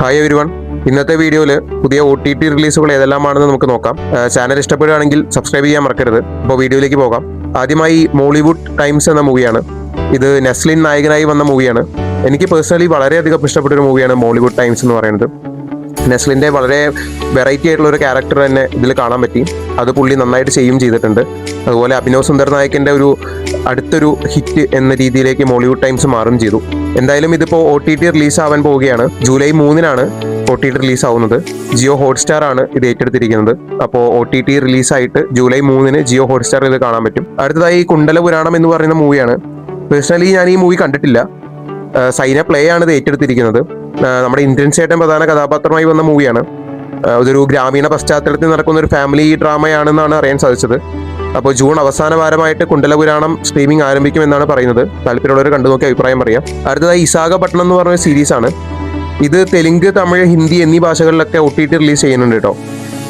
Hi everyone. ഇന്നത്തെ വീഡിയോയിൽ പുതിയ OTT റിലീസുകൾ ഏതെല്ലാമാണെന്ന് നമുക്ക് നോക്കാം. ചാനൽ ഇഷ്ടപ്പെടുകയാണെങ്കിൽ സബ്സ്ക്രൈബ് ചെയ്യാൻ മറക്കരുത്. അപ്പോൾ വീഡിയോയിലേക്ക് പോകാം. ആദ്യമായി മോളിവുഡ് ടൈംസ് എന്ന മൂവിയാണ്. ഇത് നെസ്ലിൻ നായകനായി വന്ന മൂവിയാണ്. എനിക്ക് പേഴ്സണലി വളരെയധികം ഇഷ്ടപ്പെട്ട ഒരു മൂവിയാണ് മോളിവുഡ് ടൈംസ് എന്ന് പറയുന്നത്. നെസ്ലിൻ്റെ വളരെ വെറൈറ്റി ആയിട്ടുള്ള ഒരു ക്യാരക്ടർ തന്നെ ഇതിൽ കാണാൻ പറ്റി. അത് പുള്ളി നന്നായിട്ട് ചെയ്തിട്ടുണ്ട്. അതുപോലെ അഭിനവ് സുന്ദർ നായകൻ്റെ ഒരു അടുത്തൊരു ഹിറ്റ് എന്ന രീതിയിലേക്ക് മോളിവുഡ് ടൈംസ് മാറും ചെയ്തു. എന്തായാലും ഇതിപ്പോൾ OTT റിലീസ് ആവാൻ പോവുകയാണ്. ജൂലൈ 3-നാണ് OTT റിലീസ് ആവുന്നത്. ജിയോ ഹോട്ട്സ്റ്റാർ ആണ് ഇത് ഏറ്റെടുത്തിരിക്കുന്നത്. അപ്പോൾ OTT റിലീസായിട്ട് ജൂലൈ 3-ന് ജിയോ ഹോട്ട്സ്റ്റാറിൽ ഇത് കാണാൻ പറ്റും. അടുത്തതായി കുണ്ടല പുരാണം എന്ന് പറയുന്ന മൂവിയാണ്. പേഴ്സണലി ഞാൻ ഈ മൂവി കണ്ടിട്ടില്ല. സൈന പ്ലേ ആണ് ഇത് ഏറ്റെടുത്തിരിക്കുന്നത്. നമ്മുടെ ഇന്ദ്രൻ ചേട്ടൻ പ്രധാന കഥാപാത്രമായി വന്ന മൂവിയാണ്. ഇതൊരു ഗ്രാമീണ പശ്ചാത്തലത്തിൽ നടക്കുന്ന ഒരു ഫാമിലി ഡ്രാമയാണെന്നാണ് അറിയാൻ സാധിച്ചത്. അപ്പോൾ ജൂൺ അവസാന വാരമായിട്ട് കുണ്ടലപുരാണം സ്ട്രീമിംഗ് ആരംഭിക്കുമെന്നാണ് പറയുന്നത്. താല്പര്യമുള്ളവർ കണ്ടു നോക്കി അഭിപ്രായം പറയാം. അടുത്തതായി വിശാഖപട്ടണം എന്ന് പറഞ്ഞ സീരീസാണ്. ഇത് തെലുങ്ക്, തമിഴ്, ഹിന്ദി എന്നീ ഭാഷകളിലൊക്കെ OTT റിലീസ് ചെയ്യുന്നുണ്ട് കേട്ടോ.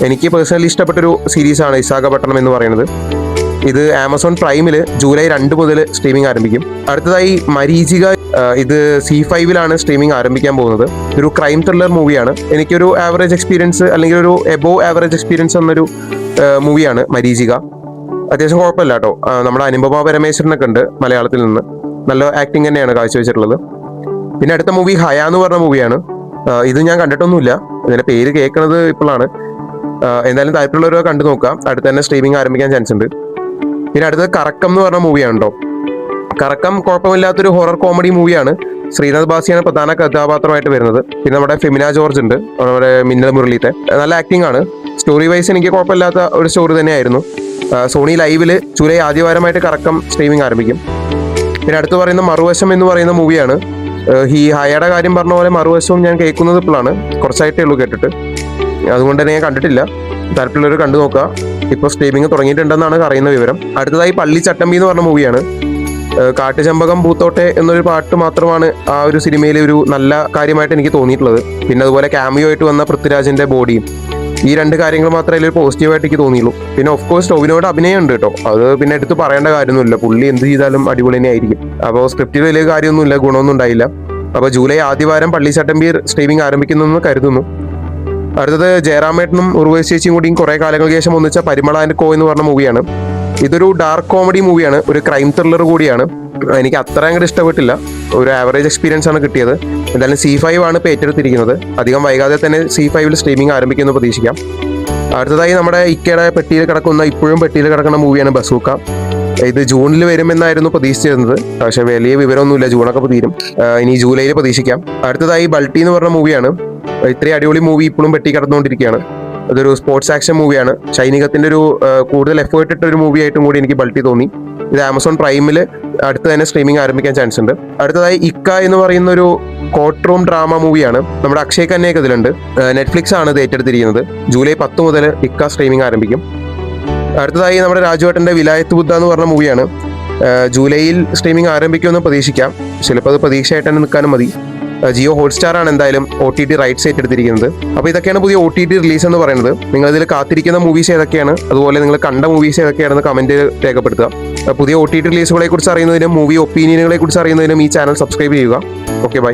എനിക്ക് പേഴ്സണലി ഇഷ്ടപ്പെട്ടൊരു സീരീസാണ് വിശാഖപട്ടണം എന്ന് പറയുന്നത്. ഇത് ആമസോൺ പ്രൈമിൽ ജൂലൈ 2 മുതൽ സ്ട്രീമിംഗ് ആരംഭിക്കും. അടുത്തതായി മരീചിക. ഇത് C5-ലാണ് സ്ട്രീമിംഗ് ആരംഭിക്കാൻ പോകുന്നത്. ഒരു ക്രൈം ത്രില്ലർ മൂവിയാണ്. എനിക്കൊരു ആവറേജ് എക്സ്പീരിയൻസ് അല്ലെങ്കിൽ ഒരു എബോവ് ആവറേജ് എക്സ്പീരിയൻസ് എന്നൊരു മൂവിയാണ് മരീചിക. അത്യാവശ്യം കുഴപ്പമില്ല കേട്ടോ. നമ്മുടെ അനുപമ പരമേശ്വരനൊക്കെ ഉണ്ട് മലയാളത്തിൽ നിന്ന്. നല്ല ആക്ടിങ് തന്നെയാണ് കാഴ്ചവെച്ചിട്ടുള്ളത്. പിന്നെ അടുത്ത മൂവി ഹയ എന്ന് പറഞ്ഞ മൂവിയാണ്. ഇത് ഞാൻ കണ്ടിട്ടൊന്നുമില്ല. ഇതിന്റെ പേര് കേൾക്കുന്നത് ഇപ്പോഴാണ്. എന്തായാലും താല്പര്യമുള്ളവരൊക്കെ കണ്ടു നോക്കാം. അടുത്ത് തന്നെ സ്ട്രീമിംഗ് ആരംഭിക്കാൻ ചാൻസ് ഉണ്ട്. പിന്നെ അടുത്തത് കറക്കം എന്ന് പറഞ്ഞ മൂവിയാണ് കേട്ടോ. കറക്കം കുഴപ്പമില്ലാത്തൊരു ഹൊറർ കോമഡി മൂവിയാണ്. ശ്രീനാഥ് ബാസിയാണ് പ്രധാന കഥാപാത്രമായിട്ട് വരുന്നത്. പിന്നെ നമ്മുടെ ഫെമിന ജോർജ് ഉണ്ട്, നമ്മുടെ മിന്നൽ മുരളീത്തെ. നല്ല ആക്ടിംഗ് ആണ്. സ്റ്റോറി വൈസ് എനിക്ക് കുഴപ്പമില്ലാത്ത ഒരു സ്റ്റോറി തന്നെയായിരുന്നു. സോണി ലൈവിൽ ജൂലൈ ആദ്യവാരമായിട്ട് കറക്കം സ്ട്രീമിംഗ് ആരംഭിക്കും. പിന്നെ അടുത്ത് പറയുന്ന മറുവശം എന്ന് പറയുന്ന മൂവിയാണ്. ഈ ഹയയുടെ കാര്യം പറഞ്ഞ പോലെ മറുവശവും ഞാൻ കേൾക്കുന്നത് ഇപ്പോഴാണ്. കുറച്ചായിട്ടേ ഉള്ളൂ കേട്ടിട്ട്. അതുകൊണ്ട് തന്നെ ഞാൻ കണ്ടിട്ടില്ല. താല്പര്യമുള്ളവർ കണ്ടു നോക്കുക. ഇപ്പോൾ സ്ട്രീമിംഗ് തുടങ്ങിയിട്ടുണ്ടെന്നാണ് അറിയുന്ന വിവരം. അടുത്തതായി പള്ളി ചട്ടമ്പി എന്ന് പറഞ്ഞ മൂവിയാണ്. കാട്ടുചമ്പകം പൂത്തോട്ടെ എന്നൊരു പാട്ട് മാത്രമാണ് ആ ഒരു സിനിമയിൽ ഒരു നല്ല കാര്യമായിട്ട് എനിക്ക് തോന്നിയിട്ടുള്ളത്. പിന്നെ അതുപോലെ ക്യാമിയോ ആയിട്ട് വന്ന പൃഥ്വിരാജിന്റെ ബോഡിയും, ഈ രണ്ട് കാര്യങ്ങൾ മാത്രമേ അതിൽ പോസിറ്റീവായിട്ട് എനിക്ക് തോന്നിയുള്ളൂ. പിന്നെ ഓഫ് കോഴ്സ് ടോവിനോയുടെ അഭിനയം ഉണ്ട് കേട്ടോ. അത് പിന്നെ എടുത്ത് പറയേണ്ട കാര്യമൊന്നുമില്ല. പുള്ളി എന്ത് ചെയ്താലും അടിപൊളി തന്നെ ആയിരിക്കും. അപ്പോൾ സ്ക്രിപ്റ്റിൽ വലിയ കാര്യമൊന്നുമില്ല, ഗുണമൊന്നും ഉണ്ടായില്ല. അപ്പോൾ ജൂലൈ ആദ്യവാരം പള്ളി ചട്ടമ്പി സ്ട്രീമിംഗ് ആരംഭിക്കുന്നെന്ന് കരുതുന്നു. അടുത്തത് ജയറാമേട്ടനും ഉർവശി ചേച്ചിയും കൂടിയും കുറേ കാലങ്ങൾക്ക് ശേഷം ഒന്നിച്ച പരിമള ആൻഡ് കോ എന്ന് പറഞ്ഞ മൂവിയാണ്. ഇതൊരു ഡാർക്ക് കോമഡി മൂവിയാണ്. ഒരു ക്രൈം ത്രില്ലർ കൂടിയാണ്. എനിക്ക് അത്ര അങ്ങോട്ട് ഇഷ്ടപ്പെട്ടില്ല. ഒരു ആവറേജ് എക്സ്പീരിയൻസ് ആണ് കിട്ടിയത്. എന്തായാലും C5 ആണ് ഇപ്പോൾ ഏറ്റെടുത്തിരിക്കുന്നത്. അധികം വൈകാതെ തന്നെ C5-ൽ സ്ട്രീമിംഗ് ആരംഭിക്കുമെന്ന് പ്രതീക്ഷിക്കാം. അടുത്തതായി നമ്മുടെ ഇക്കയുടെ ഇപ്പോഴും പെട്ടിയിൽ കിടക്കുന്ന മൂവിയാണ് ബസൂക്ക. ഇത് ജൂണിൽ വരുമെന്നായിരുന്നു പ്രതീക്ഷിച്ചിരുന്നത്. പക്ഷേ വലിയ വിവരമൊന്നുമില്ല. ജൂണൊക്കെ തീരും. ഇനി ജൂലൈയിൽ പ്രതീക്ഷിക്കാം. അടുത്തതായി ബൾട്ടി എന്ന് പറഞ്ഞ മൂവിയാണ്. ഇത്രയും അടിപൊളി മൂവി ഇപ്പോഴും പെട്ടി കിടന്നുകൊണ്ടിരിക്കുകയാണ്. അതൊരു സ്പോർട്സ് ആക്ഷൻ മൂവിയാണ്. സൈനികത്തിന്റെ ഒരു കൂടുതൽ എഫേർട്ട് ഇട്ട ഒരു മൂവി ആയിട്ടും കൂടി എനിക്ക് ബൾട്ടി തോന്നി. ഇത് ആമസോൺ പ്രൈമിൽ അടുത്ത് തന്നെ സ്ട്രീമിംഗ് ആരംഭിക്കാൻ ചാൻസ് ഉണ്ട്. അടുത്തതായി ഇക്ക എന്ന് പറയുന്ന ഒരു കോർട്ട് റൂം ഡ്രാമ മൂവിയാണ്. നമ്മുടെ അക്ഷയ് ഖന്നയൊക്കെ ഇതിലുണ്ട്. നെറ്റ്ഫ്ലിക്സ് ആണ് ഇത് ഏറ്റെടുത്തിരിക്കുന്നത്. ജൂലൈ 10 മുതൽ ഇക്ക സ്ട്രീമിംഗ് ആരംഭിക്കും. അടുത്തതായി നമ്മുടെ രാജുവേട്ടന്റെ വിലായത്ത് ബുദ്ധ എന്ന് പറഞ്ഞ മൂവിയാണ്. ജൂലൈയിൽ സ്ട്രീമിംഗ് ആരംഭിക്കുമെന്ന് പ്രതീക്ഷിക്കാം. ചിലപ്പോൾ അത് പ്രതീക്ഷയായിട്ട് തന്നെ നിൽക്കാനും മതി. ജിയോ ഹോട്ട്സ്റ്റാർ ആണ് എന്തായാലും OTT റൈറ്റ്സ് ഏറ്റെടുത്തിരിക്കുന്നത്. അപ്പോൾ ഇതൊക്കെയാണ് പുതിയ OTT റിലീസ് എന്ന് പറയുന്നത്. നിങ്ങൾ ഇതിൽ കാത്തിരിക്കുന്ന മൂവീസ് ഏതൊക്കെയാണ്, അതുപോലെ നിങ്ങൾ കണ്ട മൂവീസ് ഏതൊക്കെയാണെന്ന് കമന്റ് രേഖപ്പെടുത്തുക. പുതിയ OTT റിലീസുകളെ കുറിച്ച് അറിയുന്നതിനും മൂവി ഒപ്പീനിയനുകളെ കുറിച്ച് അറിയുന്നതിനും ഈ ചാനൽ സബ്സ്ക്രൈബ് ചെയ്യുക. Okay, by.